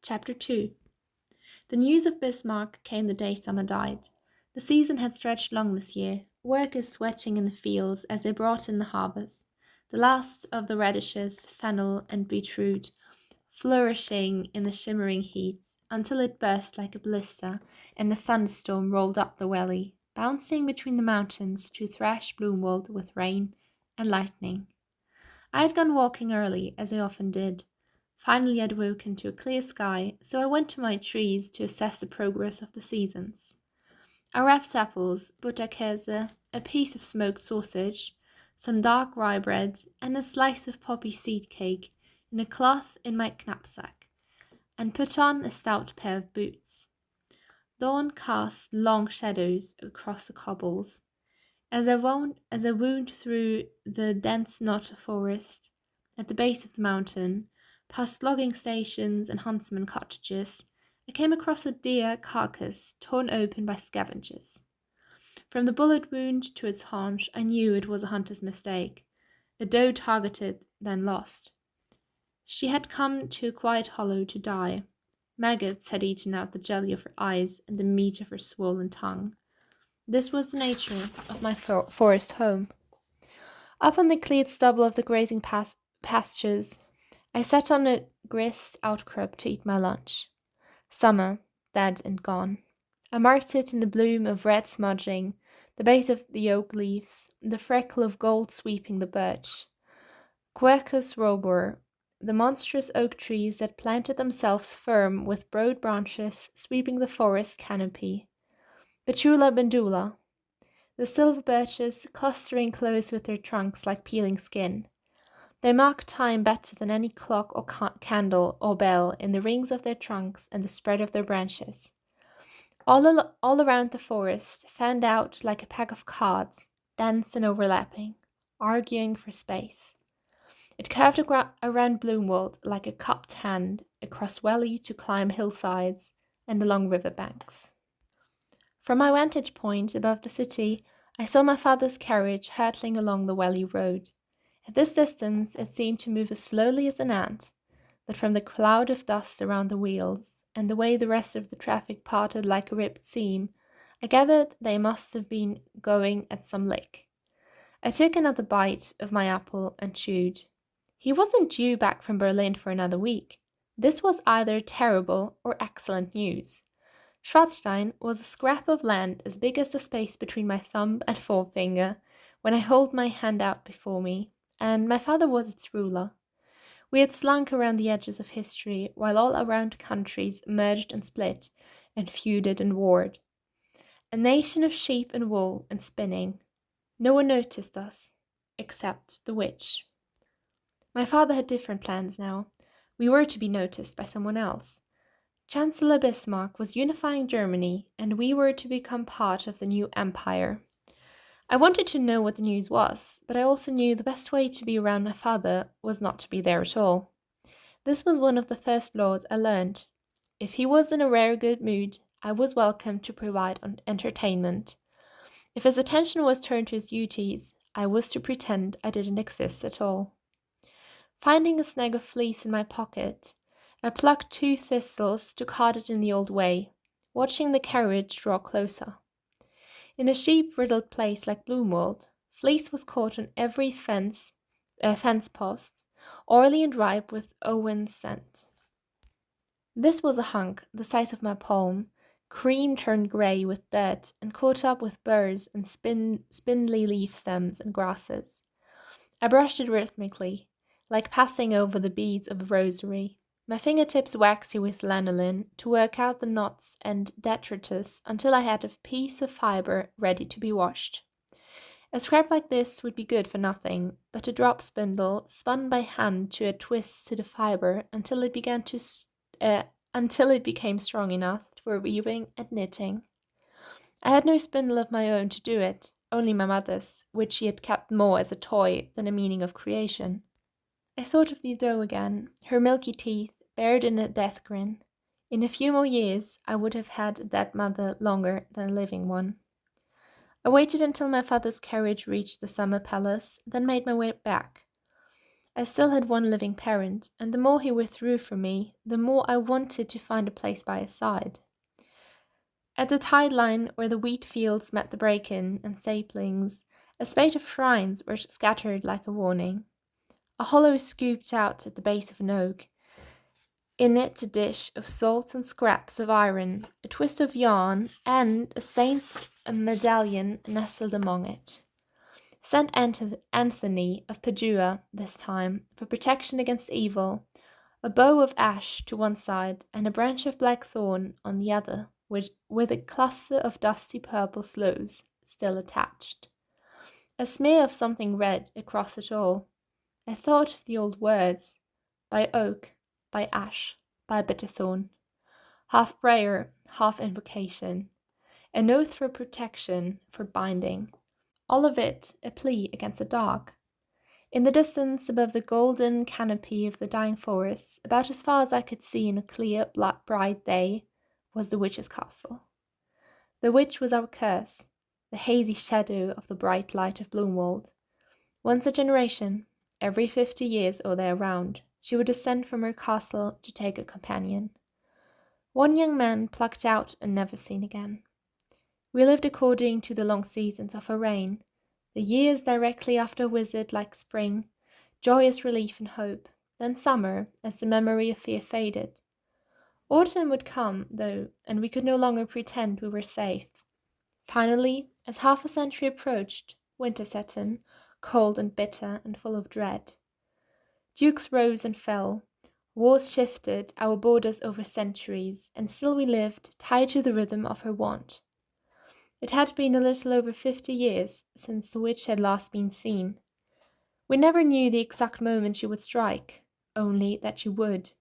Chapter 2. The news of Bismarck came the day Summer died. The season had stretched long this year, workers sweating in the fields as they brought in the harvest, the last of the radishes, fennel, and beetroot, flourishing in the shimmering heat, until it burst like a blister, and a thunderstorm rolled up the valley, bouncing between the mountains to thrash Blumwald with rain and lightning. I had gone walking early, as I often did. Finally, I'd woken to a clear sky, so I went to my trees to assess the progress of the seasons. I wrapped apples, butterkäse, a piece of smoked sausage, some dark rye bread, and a slice of poppy seed cake in a cloth in my knapsack, and put on a stout pair of boots. Dawn cast long shadows across the cobbles. As I wound through the dense knot of forest at the base of the mountain, past logging stations and huntsmen cottages, I came across a deer carcass torn open by scavengers. From the bullet wound to its haunch, I knew it was a hunter's mistake. A doe targeted, then lost. She had come to a quiet hollow to die. Maggots had eaten out the jelly of her eyes and the meat of her swollen tongue. This was the nature of my forest home. Up on the cleared stubble of the grazing pastures, I sat on a grist outcrop to eat my lunch. Summer, dead and gone. I marked it in the bloom of red smudging, the base of the oak leaves, the freckle of gold sweeping the birch. Quercus robur, the monstrous oak trees that planted themselves firm with broad branches sweeping the forest canopy. Betula bendula, the silver birches clustering close with their trunks like peeling skin. They mark time better than any clock or candle or bell in the rings of their trunks and the spread of their branches. All around the forest, fanned out like a pack of cards, dense and overlapping, arguing for space. It curved around Blumwald like a cupped hand, across valley to climb hillsides and along river banks. From my vantage point above the city, I saw my father's carriage hurtling along the valley road. At this distance, it seemed to move as slowly as an ant, but from the cloud of dust around the wheels, and the way the rest of the traffic parted like a ripped seam, I gathered they must have been going at some lick. I took another bite of my apple and chewed. He wasn't due back from Berlin for another week. This was either terrible or excellent news. Schwarzstein was a scrap of land as big as the space between my thumb and forefinger when I held my hand out before me, and my father was its ruler. We had slunk around the edges of history, while all around countries merged and split, and feuded and warred. A nation of sheep and wool and spinning. No one noticed us, except the witch. My father had different plans now. We were to be noticed by someone else. Chancellor Bismarck was unifying Germany, and we were to become part of the new empire. I wanted to know what the news was, but I also knew the best way to be around my father was not to be there at all. This was one of the first laws I learned. If he was in a rare good mood, I was welcome to provide entertainment. If his attention was turned to his duties, I was to pretend I didn't exist at all. Finding a snag of fleece in my pocket, I plucked 2 thistles to card it in the old way, watching the carriage draw closer. In a sheep-riddled place like Blumwald, fleece was caught on every fence post, oily and ripe with Owen's scent. This was a hunk the size of my palm, cream turned grey with dirt and caught up with burrs and spindly leaf stems and grasses. I brushed it rhythmically, like passing over the beads of a rosary, my fingertips waxy with lanolin to work out the knots and detritus until I had a piece of fibre ready to be washed. A scrap like this would be good for nothing, but a drop spindle spun by hand to a twist to the fibre until it became strong enough for weaving and knitting. I had no spindle of my own to do it, only my mother's, which she had kept more as a toy than a meaning of creation. I thought of the doe again, her milky teeth bared in a death grin. In a few more years, I would have had a dead mother longer than a living one. I waited until my father's carriage reached the summer palace, then made my way back. I still had one living parent, and the more he withdrew from me, the more I wanted to find a place by his side. At the tide line where the wheat fields met the break-in and saplings, a spate of shrines were scattered like a warning. A hollow scooped out at the base of an oak. In it a dish of salt and scraps of iron, a twist of yarn, and a saint's medallion nestled among it. Saint Anthony of Padua this time, for protection against evil, a bow of ash to one side and a branch of blackthorn on the other, with a cluster of dusty purple sloes still attached. A smear of something red across it all. I thought of the old words, by oak, by ash, by bitterthorn. Half prayer, half invocation. An oath for protection, for binding. All of it a plea against the dark. In the distance, above the golden canopy of the dying forests, about as far as I could see in a clear, bright day, was the witch's castle. The witch was our curse, the hazy shadow of the bright light of Blumwald. Once a generation, every 50 years or thereabout, she would descend from her castle to take a companion. One young man plucked out and never seen again. We lived according to the long seasons of her reign, the years directly after a visit like spring, joyous relief and hope, then summer as the memory of fear faded. Autumn would come, though, and we could no longer pretend we were safe. Finally, as half a century approached, winter set in, cold and bitter and full of dread. Dukes rose and fell, wars shifted our borders over centuries, and still we lived, tied to the rhythm of her want. It had been a little over 50 years since the witch had last been seen. We never knew the exact moment she would strike, only that she would,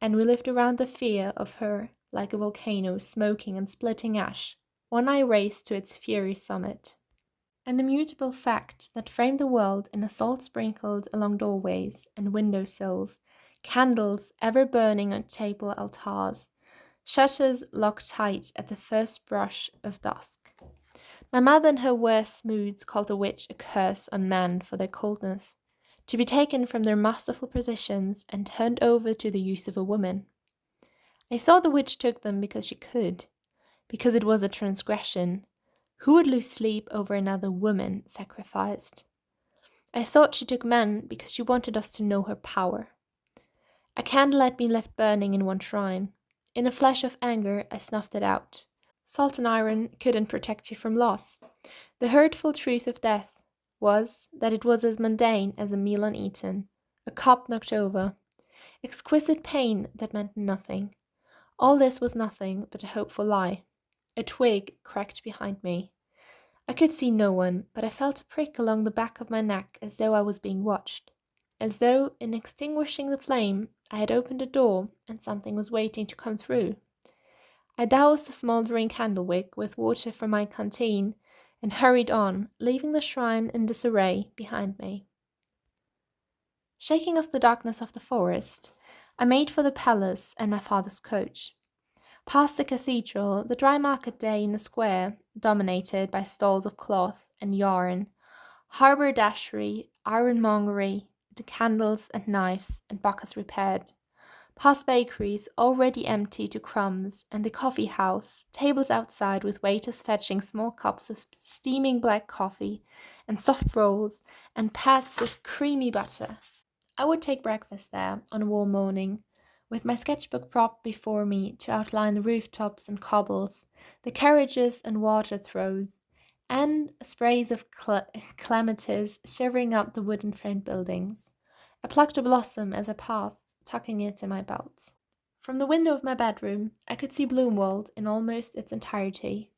and we lived around the fear of her like a volcano smoking and splitting ash, one eye raised to its fiery summit. An immutable fact that framed the world in a salt sprinkled along doorways and window-sills, candles ever burning on table altars, shutters locked tight at the first brush of dusk. My mother in her worst moods called the witch a curse on men for their coldness, to be taken from their masterful positions and turned over to the use of a woman. I thought the witch took them because she could, because it was a transgression. Who would lose sleep over another woman sacrificed? I thought she took men because she wanted us to know her power. A candle had been left burning in one shrine. In a flash of anger, I snuffed it out. Salt and iron couldn't protect you from loss. The hurtful truth of death was that it was as mundane as a meal uneaten, a cup knocked over. Exquisite pain that meant nothing. All this was nothing but a hopeful lie. A twig cracked behind me. I could see no one, but I felt a prick along the back of my neck as though I was being watched. As though, in extinguishing the flame, I had opened a door and something was waiting to come through. I doused the smouldering candle wick with water from my canteen and hurried on, leaving the shrine in disarray behind me. Shaking off the darkness of the forest, I made for the palace and my father's coach. Past the cathedral, the dry market day in the square, dominated by stalls of cloth and yarn, haberdashery, ironmongery, the candles and knives and buckets repaired. Past bakeries, already empty to crumbs, and the coffee house, tables outside with waiters fetching small cups of steaming black coffee, and soft rolls, and pats of creamy butter. I would take breakfast there on a warm morning, with my sketchbook propped before me to outline the rooftops and cobbles, the carriages and water throws, and sprays of clematis shivering up the wooden-framed buildings. I plucked a blossom as I passed, tucking it in my belt. From the window of my bedroom, I could see Blumwald in almost its entirety.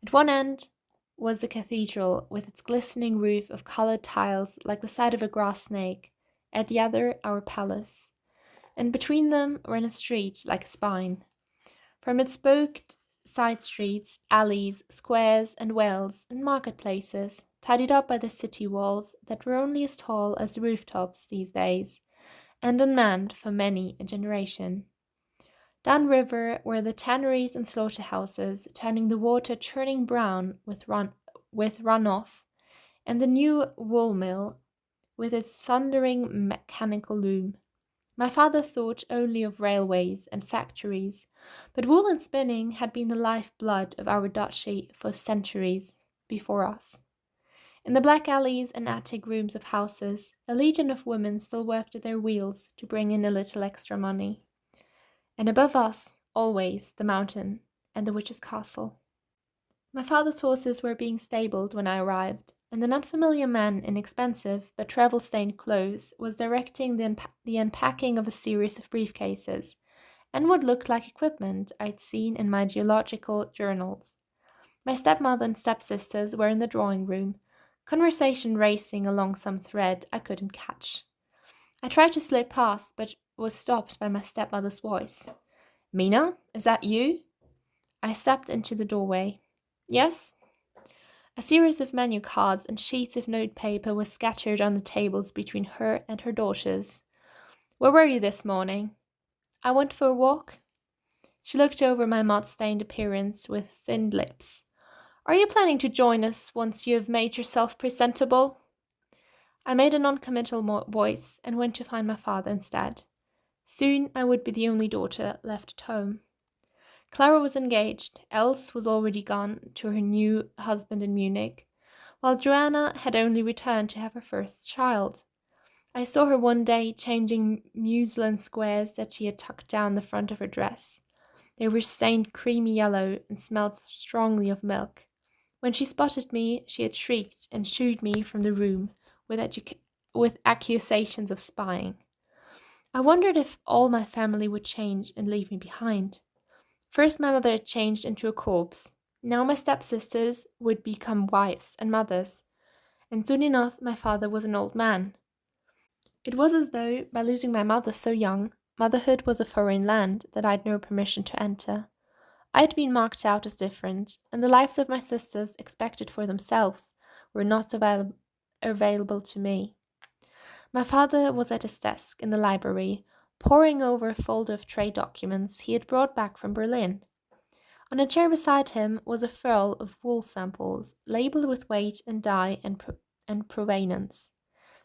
At one end was the cathedral, with its glistening roof of coloured tiles like the side of a grass snake, at the other our palace, and between them ran a street like a spine. From its spoked side streets, alleys, squares and wells and marketplaces, tidied up by the city walls that were only as tall as the rooftops these days, and unmanned for many a generation. Down river were the tanneries and slaughterhouses, turning the water churning brown with runoff, and the new wool mill, with its thundering mechanical loom. My father thought only of railways and factories, but wool and spinning had been the lifeblood of our duchy for centuries before us. In the black alleys and attic rooms of houses, a legion of women still worked at their wheels to bring in a little extra money. And above us, always, the mountain and the witch's castle. My father's horses were being stabled when I arrived, and an unfamiliar man in expensive but travel-stained clothes was directing the unpacking of a series of briefcases and what looked like equipment I'd seen in my geological journals. My stepmother and stepsisters were in the drawing room, conversation racing along some thread I couldn't catch. I tried to slip past, but was stopped by my stepmother's voice. "Mina, is that you?" I stepped into the doorway. "Yes?" A series of menu cards and sheets of notepaper were scattered on the tables between her and her daughters. "Where were you this morning?" "I went for a walk." She looked over my mud-stained appearance with thinned lips. "Are you planning to join us once you have made yourself presentable?" I made a non-committal voice and went to find my father instead. Soon I would be the only daughter left at home. Clara was engaged, Else was already gone to her new husband in Munich, while Joanna had only returned to have her first child. I saw her one day changing muslin squares that she had tucked down the front of her dress. They were stained creamy yellow and smelled strongly of milk. When she spotted me, she had shrieked and shooed me from the room with accusations of spying. I wondered if all my family would change and leave me behind. First my mother had changed into a corpse. Now my stepsisters would become wives and mothers. And soon enough my father was an old man. It was as though, by losing my mother so young, motherhood was a foreign land that I had no permission to enter. I had been marked out as different, and the lives of my sisters, expected for themselves, were not available to me. My father was at his desk in the library, poring over a folder of trade documents he had brought back from Berlin. On a chair beside him was a furl of wool samples, labelled with weight and dye and provenance.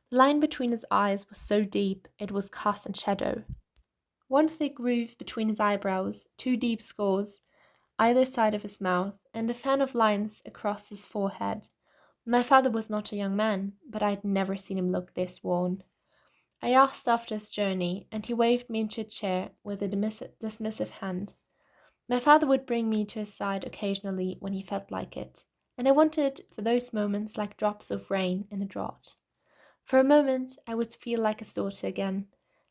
The line between his eyes was so deep it was cast in shadow. One thick groove between his eyebrows, two deep scores either side of his mouth, and a fan of lines across his forehead. My father was not a young man, but I had never seen him look this worn. I asked after his journey, and he waved me into a chair with a dismissive hand. My father would bring me to his side occasionally when he felt like it, and I wanted for those moments like drops of rain in a drought. For a moment I would feel like his daughter again,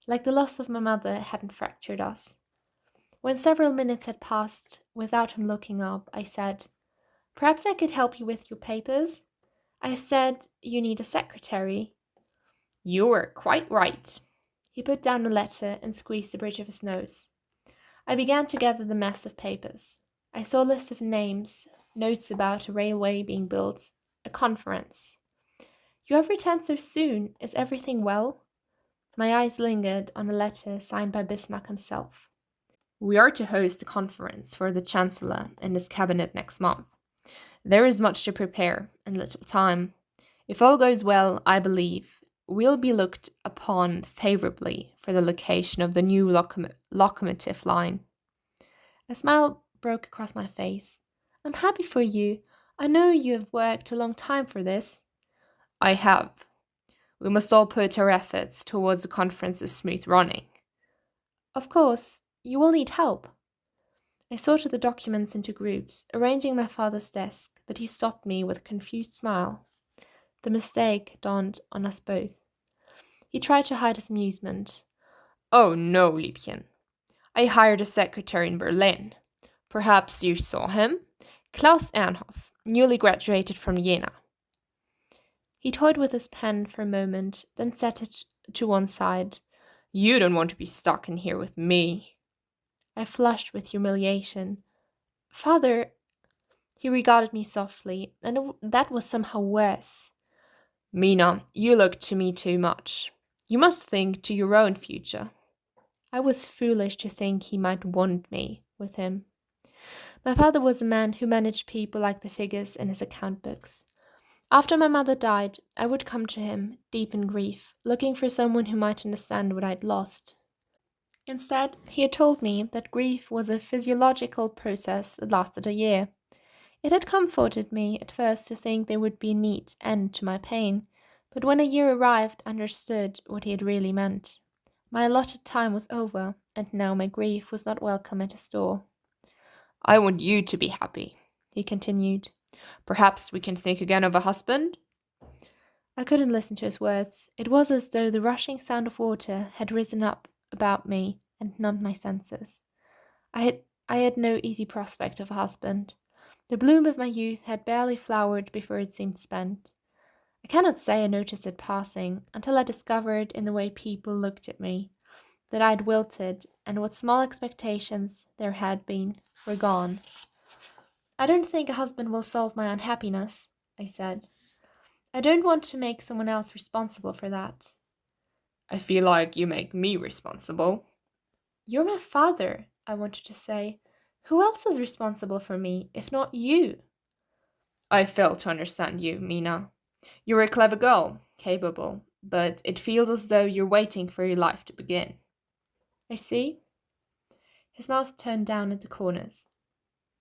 like the loss of my mother hadn't fractured us. When several minutes had passed without him looking up, I said, "Perhaps I could help you with your papers? I said you need a secretary." "You were quite right." He put down a letter and squeezed the bridge of his nose. I began to gather the mass of papers. I saw a list of names, notes about a railway being built, a conference. "You have returned so soon. Is everything well?" My eyes lingered on a letter signed by Bismarck himself. "We are to host a conference for the Chancellor and his cabinet next month. There is much to prepare and little time. If all goes well, I believe we'll be looked upon favourably for the location of the new locomotive line." A smile broke across my face. "I'm happy for you. I know you have worked a long time for this." "I have. We must all put our efforts towards the conference's smooth running." "Of course, you will need help." I sorted the documents into groups, arranging my father's desk, but he stopped me with a confused smile. The mistake dawned on us both. He tried to hide his amusement. "Oh no, Liebchen. I hired a secretary in Berlin. Perhaps you saw him? Klaus Ernhoff, newly graduated from Jena." He toyed with his pen for a moment, then set it to one side. "You don't want to be stuck in here with me." I flushed with humiliation. "Father," he regarded me softly, and that was somehow worse. "Mina, you look to me too much. You must think to your own future." I was foolish to think he might want me with him. My father was a man who managed people like the figures in his account books. After my mother died, I would come to him, deep in grief, looking for someone who might understand what I'd lost. Instead, he had told me that grief was a physiological process that lasted a year. It had comforted me at first to think there would be a neat end to my pain, but when a year arrived, I understood what he had really meant. My allotted time was over, and now my grief was not welcome at his door. I want you to be happy, he continued. Perhaps we can think again of a husband? I couldn't listen to his words. It was as though the rushing sound of water had risen up about me and numbed my senses. I had no easy prospect of a husband. The bloom of my youth had barely flowered before it seemed spent. I cannot say I noticed it passing until I discovered in the way people looked at me that I had wilted, and what small expectations there had been were gone. I don't think a husband will solve my unhappiness, I said. I don't want to make someone else responsible for that. I feel like you make me responsible. You're my father, I wanted to say. Who else is responsible for me, if not you? I fail to understand you, Mina. You're a clever girl, capable, but it feels as though you're waiting for your life to begin. I see. His mouth turned down at the corners.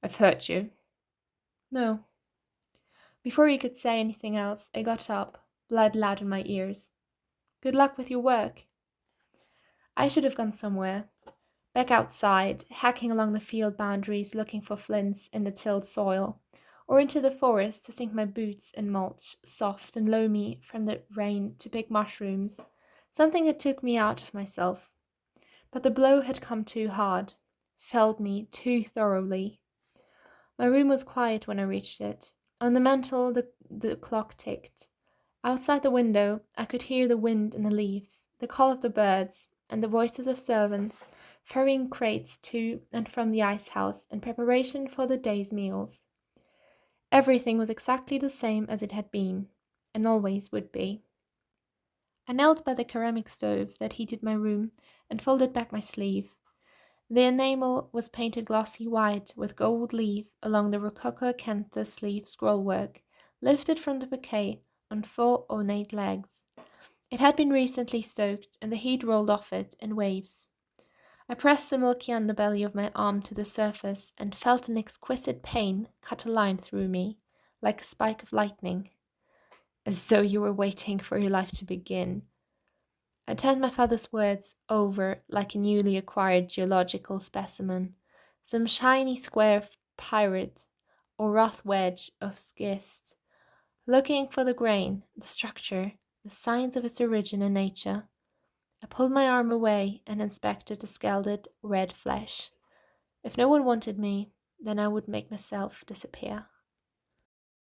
I've hurt you. No. Before he could say anything else, I got up, blood loud in my ears. Good luck with your work. I should have gone somewhere. Back outside, hacking along the field boundaries looking for flints in the tilled soil, or into the forest to sink my boots in mulch, soft and loamy from the rain to pick mushrooms, something that took me out of myself. But the blow had come too hard, felled me too thoroughly. My room was quiet when I reached it. On the mantel, the clock ticked. Outside the window, I could hear the wind in the leaves, the call of the birds, and the voices of servants ferrying crates to and from the ice house in preparation for the day's meals. Everything was exactly the same as it had been, and always would be. I knelt by the ceramic stove that heated my room and folded back my sleeve. The enamel was painted glossy white with gold leaf along the rococo acanthus leaf scrollwork, lifted from the bouquet on 4 ornate legs. It had been recently stoked, and the heat rolled off it in waves. I pressed the milky underbelly of my arm to the surface and felt an exquisite pain cut a line through me, like a spike of lightning. As though you were waiting for your life to begin. I turned my father's words over like a newly acquired geological specimen, some shiny square pyrit or rough wedge of schist, looking for the grain, the structure, the signs of its origin in nature. I pulled my arm away and inspected the scalded red flesh. If no one wanted me, then I would make myself disappear.